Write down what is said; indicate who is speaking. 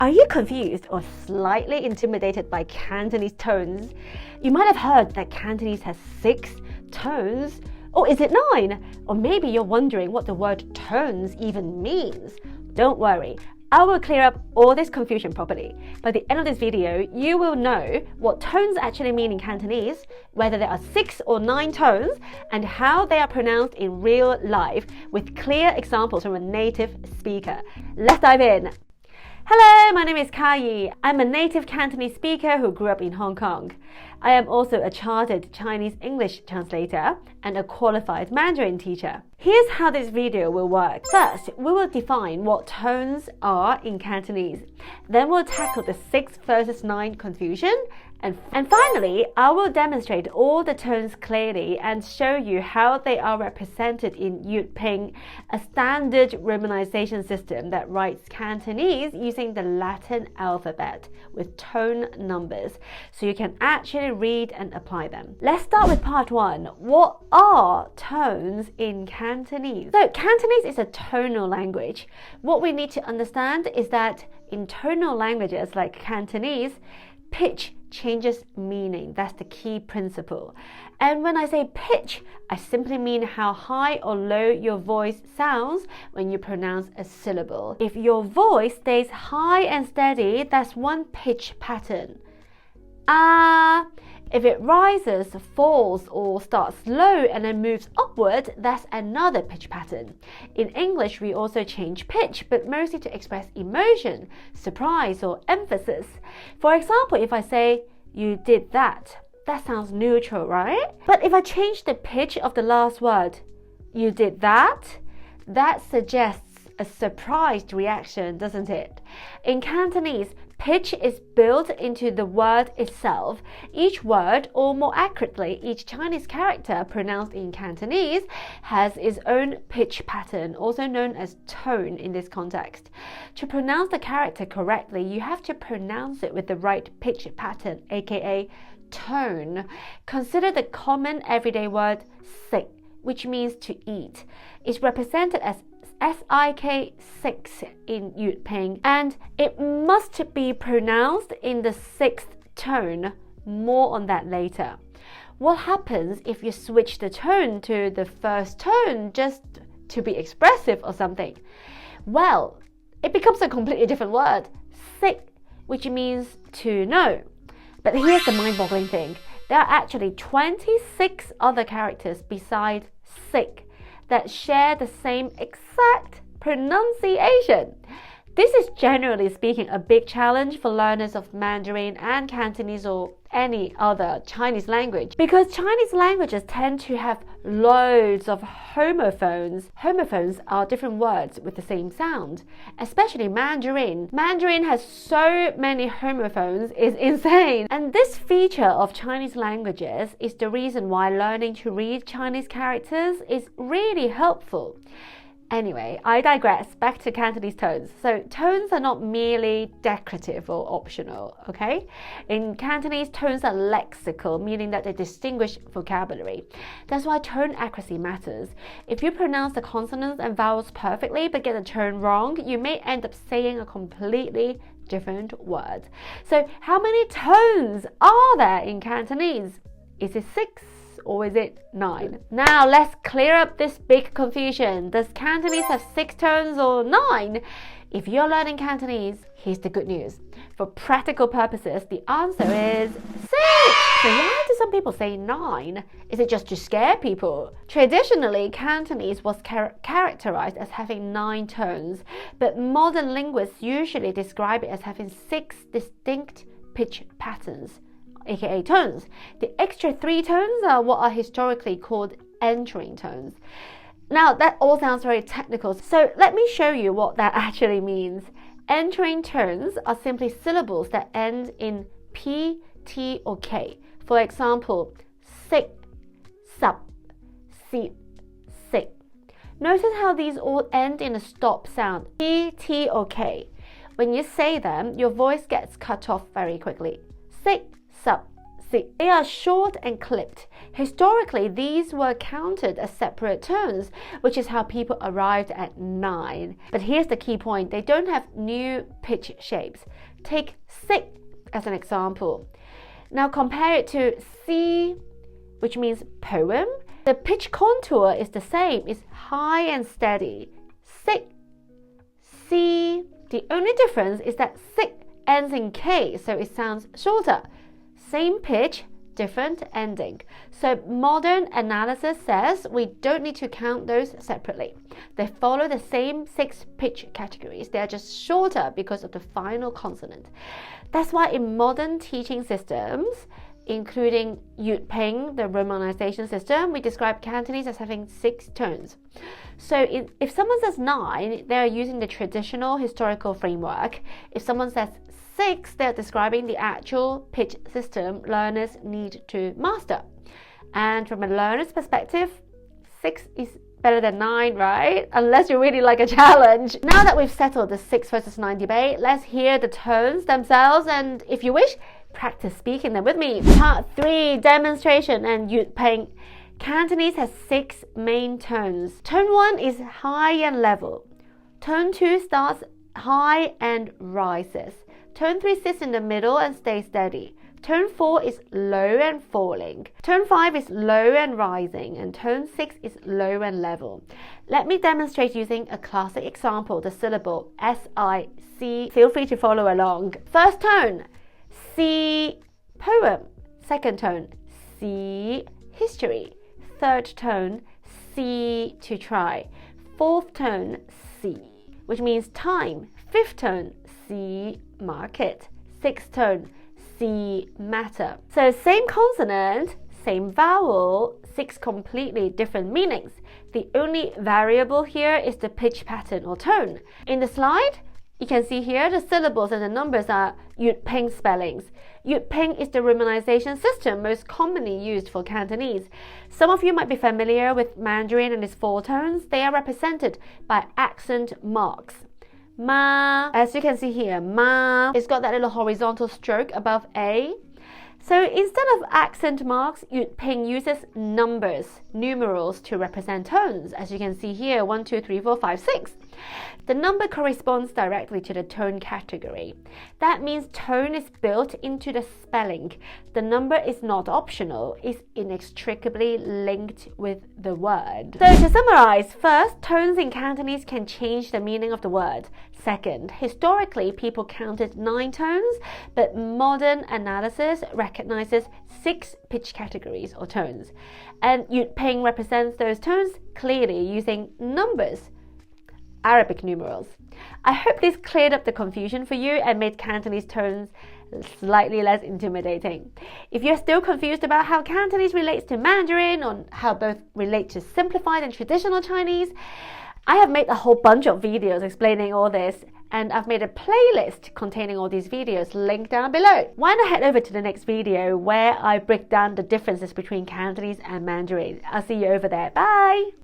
Speaker 1: Are you confused or slightly intimidated by Cantonese tones? You might have heard that Cantonese has 6 tones. Or is it 9? Or maybe you're wondering what the word tones even means. Don't worry, I will clear up all this confusion properly. By the end of this video, you will know what tones actually mean in Cantonese, whether there are 6 or 9 tones, and how they are pronounced in real life with clear examples from a native speaker. Let's dive in. Hello, my name is Kai. I'm a native Cantonese speaker who grew up in Hong Kong. I am also a chartered Chinese-English translator and a qualified Mandarin teacher. Here's how this video will work. First, we will define what tones are in Cantonese. Then we'll tackle the 6 versus 9 confusion. And finally, I will demonstrate all the tones clearly and show you how they are represented in Jyutping, a standard romanization system that writes Cantonese using the Latin alphabet with tone numbers, so you can actually read and apply them. Let's start with part 1. What are tones in Cantonese? So Cantonese is a tonal language. What we need to understand is that in tonal languages like Cantonese, pitch changes meaning. That's the key principle. And when I say pitch, I simply mean how high or low your voice sounds when you pronounce a syllable. If your voice stays high and steady, that's one pitch pattern. If it rises, falls, or starts low and then moves upward, that's another pitch pattern. In English, we also change pitch, but mostly to express emotion, surprise, or emphasis. For example, if I say, "You did that," that sounds neutral, right? But if I change the pitch of the last word, "You did that," that suggests a surprised reaction, doesn't it? In Cantonese, pitch is built into the word itself. Each word, or more accurately, each Chinese character pronounced in Cantonese, has its own pitch pattern, also known as tone in this context. To pronounce the character correctly, you have to pronounce it with the right pitch pattern, aka tone. Consider the common everyday word sick, which means to eat. It's represented as SIK 6 in Jyutping, and it must be pronounced in the 6th tone. More on that later. What happens if you switch the tone to the 1st tone just to be expressive or something? Well, it becomes a completely different word, sick, which means to know. But here's the mind-boggling thing. There are actually 26 other characters besides sick that share the same exact pronunciation. This is generally speaking a big challenge for learners of Mandarin and Cantonese or any other Chinese language, because Chinese languages tend to have loads of homophones. Homophones are different words with the same sound, especially Mandarin. Mandarin has so many homophones, it's insane. And this feature of Chinese languages is the reason why learning to read Chinese characters is really helpful. Anyway, I digress. Back to Cantonese tones. So tones are not merely decorative or optional, okay? In Cantonese, tones are lexical, meaning that they distinguish vocabulary. That's why tone accuracy matters. If you pronounce the consonants and vowels perfectly but get the tone wrong, you may end up saying a completely different word. So how many tones are there in Cantonese? Is it 6? Or is it 9? Now let's clear up this big confusion. Does Cantonese have 6 tones or 9? If you're learning Cantonese, here's the good news. For practical purposes, the answer is 6. So why do some people say 9? Is it just to scare people? Traditionally, Cantonese was characterized as having 9 tones, but modern linguists usually describe it as having 6 distinct pitch patterns, aka tones. The extra 3 tones are what are historically called entering tones. Now that all sounds very technical, so let me show you what that actually means. Entering tones are simply syllables that end in P, T, or K. For example, sick, sup, seat, sick. Notice how these all end in a stop sound, P, T, or K. When you say them, your voice gets cut off very quickly. Sick, sup, si. They are short and clipped. Historically, these were counted as separate tones, which is how people arrived at 9. But here's the key point. They don't have new pitch shapes. Take si as an example. Now compare it to si, which means poem. The pitch contour is the same. It's high and steady. Si, si. The only difference is that si ends in K, so it sounds shorter. Same pitch, different ending. So modern analysis says we don't need to count those separately. They follow the same 6 pitch categories. They are just shorter because of the final consonant. That's why in modern teaching systems, including Jyutping, the romanization system, we describe Cantonese as having 6 tones. So if someone says 9, they're using the traditional historical framework. If someone says 6, they're describing the actual pitch system learners need to master. And from a learner's perspective, 6 is better than 9, right? Unless you really like a challenge. Now that we've settled the 6 versus 9 debate, let's hear the tones themselves, and if you wish, practice speaking them with me. Part 3, demonstration and Jyutping. Cantonese has 6 main tones. Tone 1 is high and level. Tone 2 starts high and rises. Tone 3 sits in the middle and stays steady. Tone 4 is low and falling. Tone 5 is low and rising. And tone 6 is low and level. Let me demonstrate using a classic example, the syllable S-I-C. Feel free to follow along. First tone, si, poem. Second tone, si, history. Third tone, si, to try. Fourth tone, si, which means time. Fifth tone, si, market. Sixth tone, si, matter. So same consonant, same vowel, 6 completely different meanings. The only variable here is the pitch pattern or tone. In the slide, you can see here the syllables and the numbers are Jyutping spellings. Jyutping is the romanization system most commonly used for Cantonese. Some of you might be familiar with Mandarin and its 4 tones. They are represented by accent marks. Ma, as you can see here, ma, it's got that little horizontal stroke above A. So instead of accent marks, Jyutping uses numbers, numerals to represent tones. As you can see here, 1, 2, 3, 4, 5, 6. The number corresponds directly to the tone category. That means tone is built into the spelling. The number is not optional, it's inextricably linked with the word. So to summarize, first, tones in Cantonese can change the meaning of the word. Second, historically, people counted 9 tones, but modern analysis recognizes 6 pitch categories or tones. And Jyutping represents those tones clearly using numbers, Arabic numerals. I hope this cleared up the confusion for you and made Cantonese tones slightly less intimidating. If you're still confused about how Cantonese relates to Mandarin or how both relate to simplified and traditional Chinese, I have made a whole bunch of videos explaining all this, and I've made a playlist containing all these videos linked down below. Why not head over to the next video where I break down the differences between Cantonese and Mandarin. I'll see you over there. Bye!